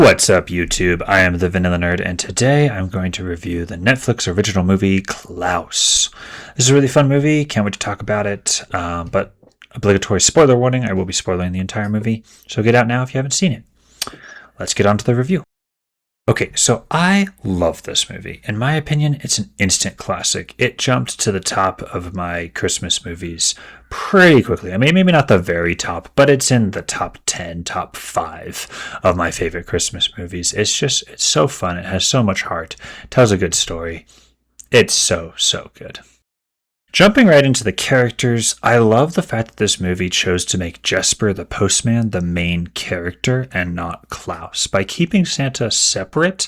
What's up, YouTube? I am the Vanilla Nerd, and today I'm going to review the Netflix original movie, Klaus. This is a really fun movie. Can't wait to talk about it. But obligatory spoiler warning, I will be spoiling the entire movie, so get out now if you haven't seen it. Let's get on to the review. Okay, so I love this movie. In my opinion, it's an instant classic. It jumped to the top of my Christmas movies pretty quickly. I mean, maybe not the very top, but it's in the top 10, top 5 of my favorite Christmas movies. It's so fun. It has so much heart. It tells a good story. It's so good. Jumping right into the characters, I love the fact that this movie chose to make Jesper the postman the main character and not Klaus. By keeping Santa separate,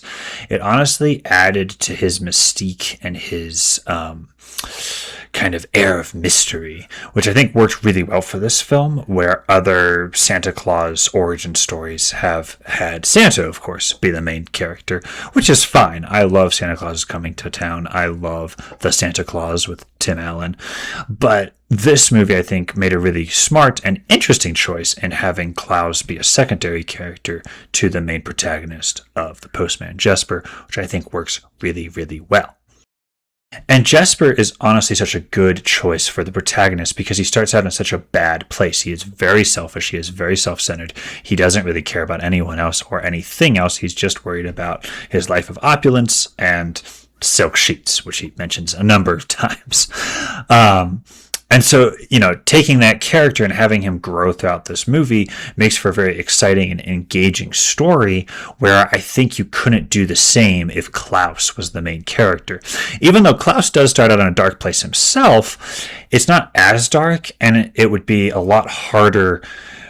it honestly added to his mystique and his kind of air of mystery, which I think worked really well for this film, where other Santa Claus origin stories have had Santa, of course, be the main character, which is fine. I love Santa Claus is Coming to Town. I love The Santa Claus with Tim Allen. But this movie, I think, made a really smart and interesting choice in having Klaus be a secondary character to the main protagonist of the postman, Jesper, which I think works really well. And Jesper is honestly such a good choice for the protagonist because he starts out in such a bad place. He is very selfish. He is very self-centered. He doesn't really care about anyone else or anything else. He's just worried about his life of opulence and silk sheets, which he mentions a number of times. And so, taking that character and having him grow throughout this movie makes for a very exciting and engaging story where I think you couldn't do the same if Klaus was the main character. Even though Klaus does start out in a dark place himself, it's not as dark, and it would be a lot harder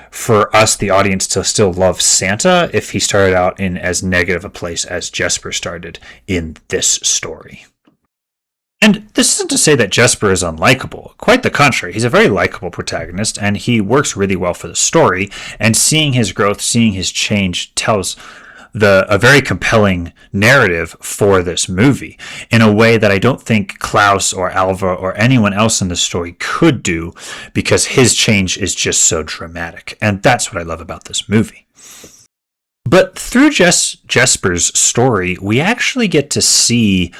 for us, the audience, to still love Santa if he started out in as negative a place as Jesper started in this story. And this isn't to say that Jesper is unlikable. Quite the contrary. He's a very likable protagonist, and he works really well for the story. And seeing his growth, seeing his change tells a very compelling narrative for this movie in a way that I don't think Klaus or Alva or anyone else in the story could do because his change is just so dramatic. And that's what I love about this movie. But through Jesper's story, we actually get to see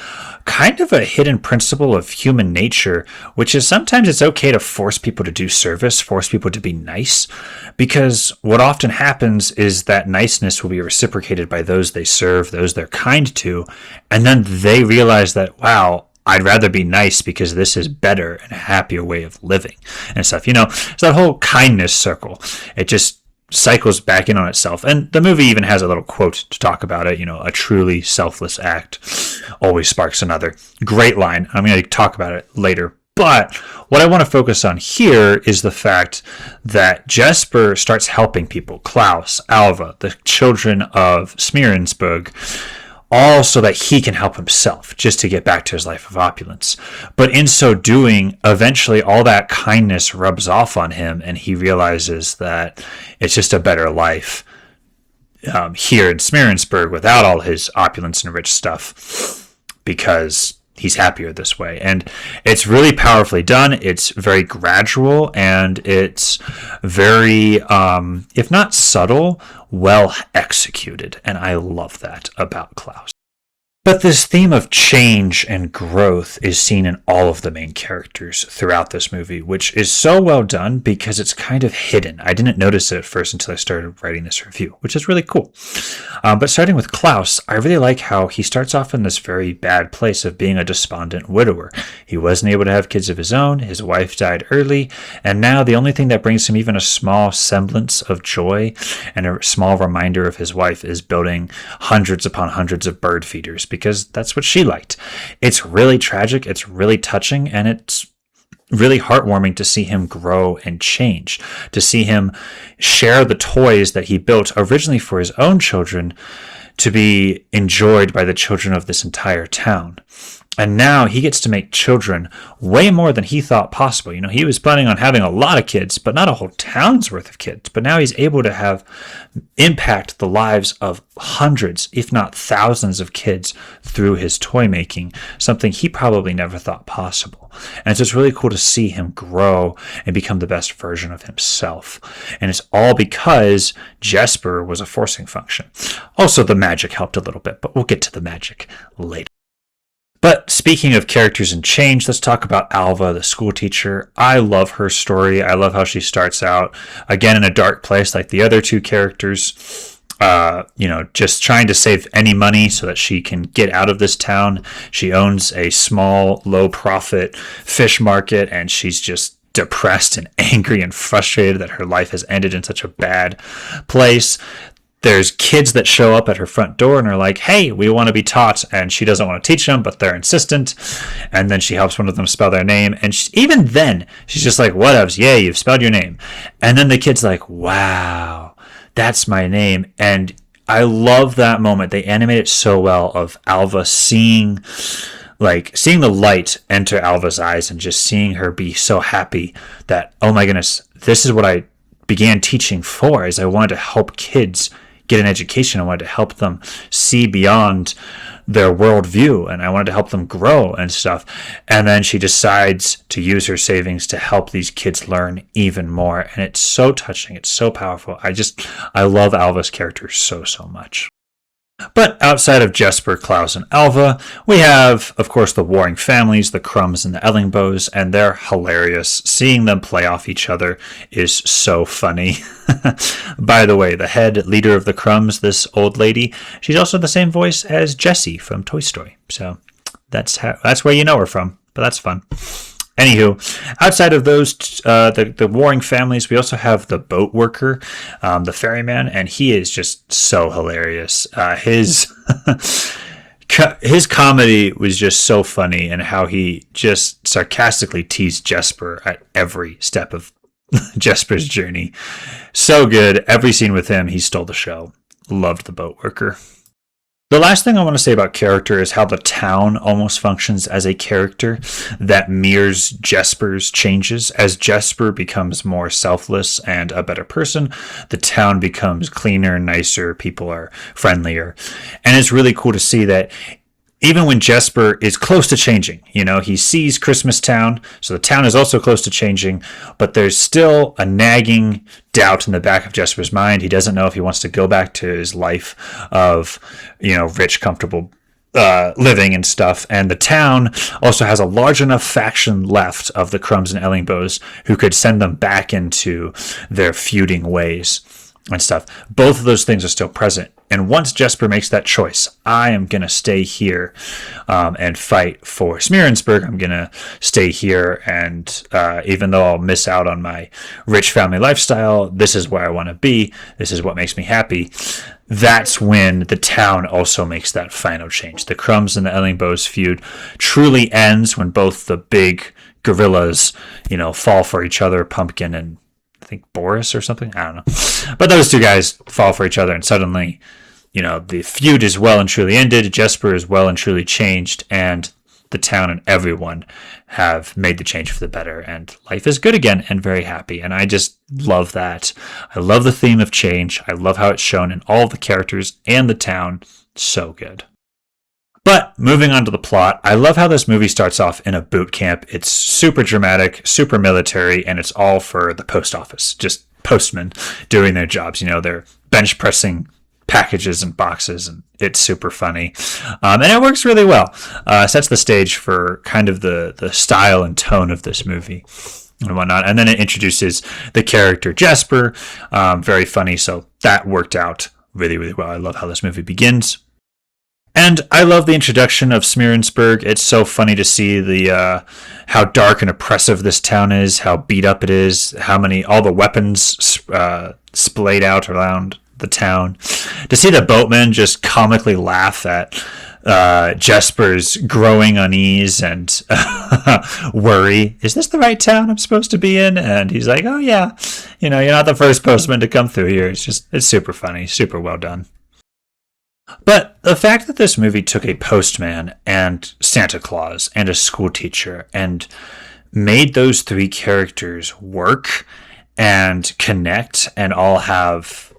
kind of a hidden principle of human nature, which is sometimes it's okay to force people to do service, force people to be nice, because what often happens is that niceness will be reciprocated by those they serve, those they're kind to, and then they realize that, wow, I'd rather be nice because this is better and a happier way of living and stuff. It's that whole kindness circle. It just cycles back in on itself. And the movie even has a little quote to talk about it. A truly selfless act always sparks another. Great line. I'm going to talk about it later. But what I want to focus on here is the fact that Jesper starts helping people. Klaus, Alva, the children of Smeerensburg, all so that he can help himself, just to get back to his life of opulence. But in so doing, eventually all that kindness rubs off on him, and he realizes that it's just a better life here in Smeerensburg without all his opulence and rich stuff, because he's happier this way. And it's really powerfully done. It's very gradual, and it's very, if not subtle, well executed. And I love that about Klaus. But this theme of change and growth is seen in all of the main characters throughout this movie, which is so well done because it's kind of hidden. I didn't notice it at first until I started writing this review, which is really cool. But starting with Klaus, I really like how he starts off in this very bad place of being a despondent widower. He wasn't able to have kids of his own, his wife died early, and now the only thing that brings him even a small semblance of joy and a small reminder of his wife is building hundreds upon hundreds of bird feeders, because that's what she liked. It's really tragic, it's really touching, and it's really heartwarming to see him grow and change, to see him share the toys that he built originally for his own children to be enjoyed by the children of this entire town. And now he gets to make children way more than he thought possible. He was planning on having a lot of kids, but not a whole town's worth of kids. But now he's able to have impact the lives of hundreds, if not thousands of kids through his toy making, something he probably never thought possible. And so it's really cool to see him grow and become the best version of himself. And it's all because Jesper was a forcing function. Also, the magic helped a little bit, but we'll get to the magic later. But speaking of characters and change, let's talk about Alva, the school teacher. I love her story. I love how she starts out, again, in a dark place like the other two characters, just trying to save any money so that she can get out of this town. She owns a small, low-profit fish market, and she's just depressed and angry and frustrated that her life has ended in such a bad place. There's kids that show up at her front door and are like, hey, we want to be taught. And she doesn't want to teach them, but they're insistent. And then she helps one of them spell their name. And even then, she's just like, whatevs, yay, you've spelled your name. And then the kid's like, wow, that's my name. And I love that moment. They animate it so well of Alva seeing the light enter Alva's eyes and just seeing her be so happy that, oh my goodness, this is what I began teaching for, is I wanted to help kids get an education. I wanted to help them see beyond their worldview, and I wanted to help them grow and stuff. And then she decides to use her savings to help these kids learn even more. And it's so touching. It's so powerful. I love Alva's character so much. But outside of Jesper, Klaus, and Alva, we have, of course, the warring families, the Crumbs and the Ellingbows, and they're hilarious. Seeing them play off each other is so funny. By the way, the head leader of the Crumbs, this old lady, she's also the same voice as Jessie from Toy Story. So that's where you know her from, but that's fun. Anywho, outside of those, the warring families, we also have the boat worker, the ferryman, and he is just so hilarious. His comedy was just so funny, and how he just sarcastically teased Jesper at every step of Jesper's journey. So good. Every scene with him, he stole the show. Loved the boat worker. The last thing I want to say about character is how the town almost functions as a character that mirrors Jesper's changes. As Jesper becomes more selfless and a better person, the town becomes cleaner, nicer, people are friendlier. And it's really cool to see that even when Jesper is close to changing, he sees Christmas Town, so the town is also close to changing, but there's still a nagging doubt in the back of Jesper's mind. He doesn't know if he wants to go back to his life of, rich, comfortable living and stuff. And the town also has a large enough faction left of the Crumbs and Ellingbows who could send them back into their feuding ways and stuff. Both of those things are still present. And once Jesper makes that choice, I am going to stay here and fight for Smearensburg. I'm going to stay here, and even though I'll miss out on my rich family lifestyle, this is where I want to be. This is what makes me happy. That's when the town also makes that final change. The Crumbs and the Ellingbows feud truly ends when both the big gorillas, fall for each other, Pumpkin and I think Boris or something. I don't know. But those two guys fall for each other, and suddenly, the feud is well and truly ended. Jesper is well and truly changed, and the town and everyone have made the change for the better, and life is good again and very happy. And I just love that. I love the theme of change. I love how it's shown in all the characters and the town. So good. But moving on to the plot, I love how this movie starts off in a boot camp. It's super dramatic, super military, and it's all for the post office. Just postmen doing their jobs. They're bench pressing packages and boxes, and it's super funny. And it works really well. Sets the stage for kind of the style and tone of this movie and whatnot. And then it introduces the character Jesper. Very funny, so that worked out really, really well. I love how this movie begins. And I love the introduction of Smearensburg. It's so funny to see the how dark and oppressive this town is, how beat up it is, all the weapons splayed out around the town. To see the boatmen just comically laugh at Jesper's growing unease and worry. Is this the right town I'm supposed to be in? And he's like, oh yeah, you're not the first postman to come through here. It's super funny, super well done. But the fact that this movie took a postman and Santa Claus and a school teacher and made those three characters work and connect and all have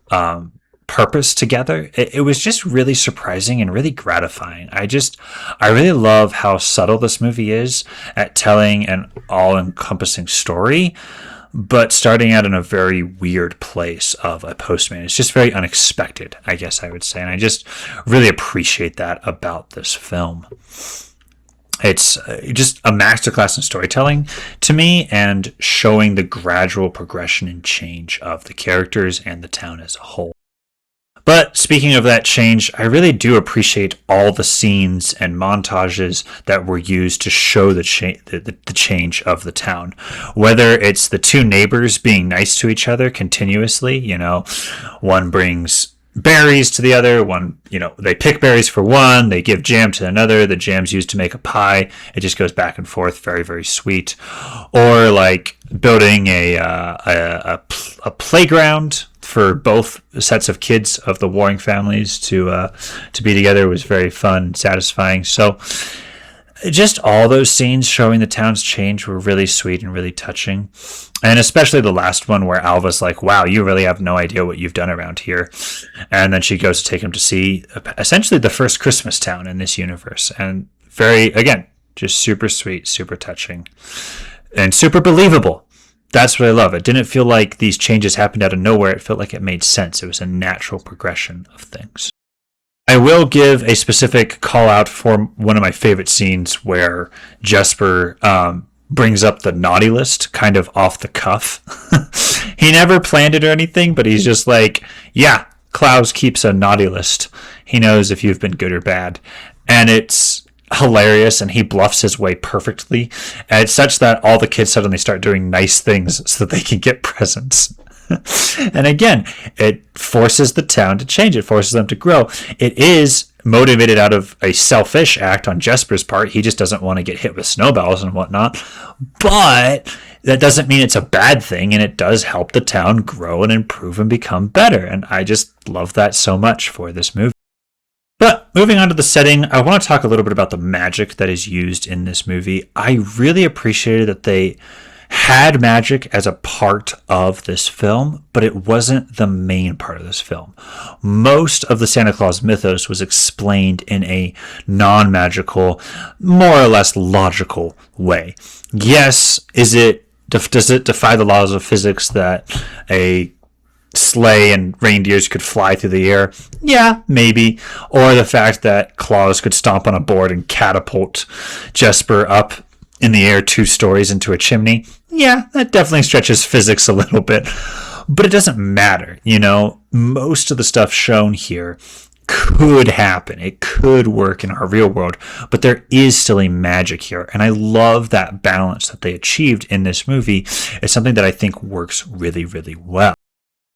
purpose together, it was just really surprising and really gratifying. I really love how subtle this movie is at telling an all-encompassing story, but starting out in a very weird place of a postman. It's just very unexpected, I guess I would say. And I just really appreciate that about this film. It's just a masterclass in storytelling to me and showing the gradual progression and change of the characters and the town as a whole. But speaking of that change, I really do appreciate all the scenes and montages that were used to show the change of the town. Whether it's the two neighbors being nice to each other continuously, one brings berries to the other, they pick berries for one, they give jam to another, the jam's used to make a pie. It just goes back and forth, very, very sweet. Or like building a playground for both sets of kids of the warring families to be together was very fun and satisfying. So just all those scenes showing the town's change were really sweet and really touching. And especially the last one where Alva's like, wow, you really have no idea what you've done around here. And then she goes to take him to see essentially the first Christmas town in this universe. And again, just super sweet, super touching, and super believable. That's what I love. It didn't feel like these changes happened out of nowhere. It felt like it made sense. It was a natural progression of things. I will give a specific call out for one of my favorite scenes where Jesper brings up the naughty list kind of off the cuff. He never planned it or anything, but he's just like, yeah, Klaus keeps a naughty list. He knows if you've been good or bad. And it's hilarious, and he bluffs his way perfectly. And it's such that all the kids suddenly start doing nice things so that they can get presents. And again, it forces the town to change. It forces them to grow. It is motivated out of a selfish act on Jesper's part. He just doesn't want to get hit with snowballs and whatnot. But that doesn't mean it's a bad thing, and it does help the town grow and improve and become better. And I just love that so much for this movie. But moving on to the setting, I want to talk a little bit about the magic that is used in this movie. I really appreciated that they had magic as a part of this film, but it wasn't the main part of this film. Most of the Santa Claus mythos was explained in a non-magical, more or less logical way. Yes, does it defy the laws of physics that a sleigh and reindeers could fly through the air? Yeah, maybe. Or the fact that Klaus could stomp on a board and catapult Jesper up in the air 2 stories into a chimney. Yeah, that definitely stretches physics a little bit. But it doesn't matter, Most of the stuff shown here could happen. It could work in our real world, but there is still a magic here. And I love that balance that they achieved in this movie. It's something that I think works really, really well.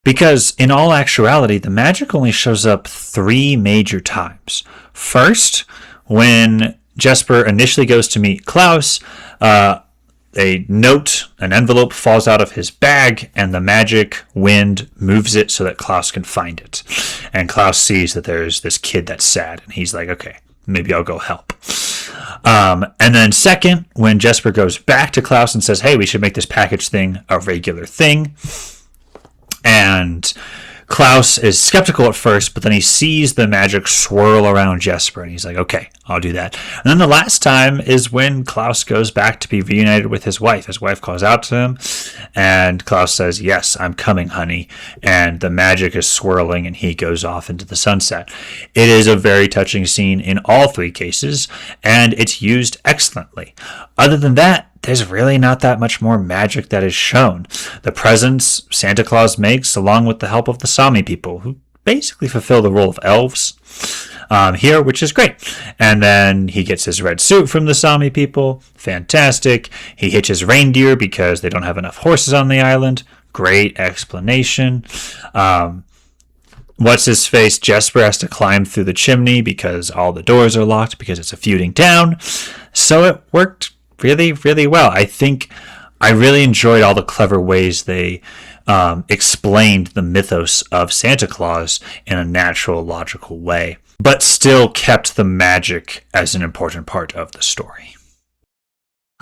Because in all actuality, the magic only shows up 3 major times. First, when Jesper initially goes to meet Klaus, an envelope falls out of his bag, and the magic wind moves it so that Klaus can find it. And Klaus sees that there's this kid that's sad, and he's like, okay, maybe I'll go help. And then second, when Jesper goes back to Klaus and says, hey, we should make this package thing a regular thing. And Klaus is skeptical at first, but then he sees the magic swirl around Jesper, and he's like, okay, I'll do that. And then the last time is when Klaus goes back to be reunited with his wife. His wife calls out to him, and Klaus says, yes, I'm coming, honey. And the magic is swirling, and he goes off into the sunset. It is a very touching scene in all 3 cases, and it's used excellently. Other than that, there's really not that much more magic that is shown. The presents Santa Claus makes, along with the help of the Sami people, who basically fulfill the role of elves here, which is great. And then he gets his red suit from the Sami people. Fantastic. He hitches reindeer because they don't have enough horses on the island. Great explanation. What's his face? Jesper has to climb through the chimney because all the doors are locked because it's a feuding town. So it worked really, really well. I think I really enjoyed all the clever ways they explained the mythos of Santa Claus in a natural, logical way, but still kept the magic as an important part of the story.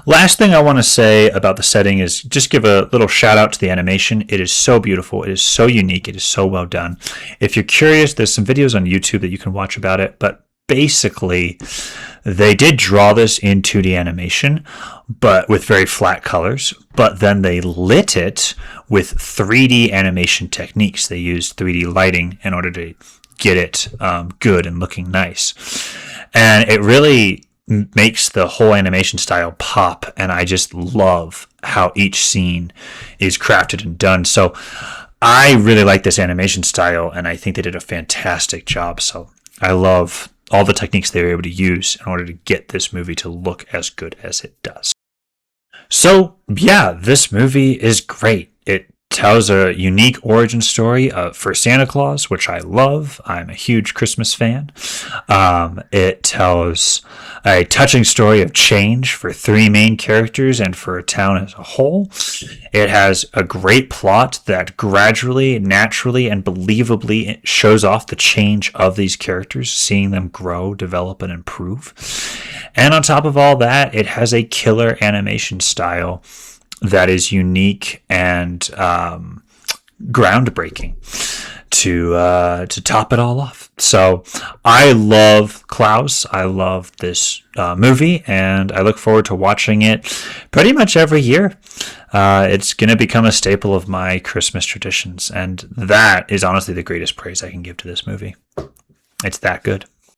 Last thing I want to say about the setting is just give a little shout out to the animation. It is so beautiful. It is so unique. It is so well done. If you're curious, there's some videos on YouTube that you can watch about it, but basically they did draw this in 2D animation, but with very flat colors, but then they lit it with 3D animation techniques. They used 3D lighting in order to get it good and looking nice. And it really makes the whole animation style pop, and I just love how each scene is crafted and done. So I really like this animation style, and I think they did a fantastic job. So I love all the techniques they were able to use in order to get this movie to look as good as it does. So yeah, this movie is great. It tells a unique origin story for Santa Claus, which I love. I'm a huge Christmas fan. It tells a touching story of change for 3 main characters and for a town as a whole. It has a great plot that gradually, naturally, and believably shows off the change of these characters, seeing them grow, develop, and improve. And on top of all that, it has a killer animation style that is unique and groundbreaking to top it all off. So I love Klaus. I love this movie, and I look forward to watching it pretty much every year. It's going to become a staple of my Christmas traditions, and that is honestly the greatest praise I can give to this movie. It's that good.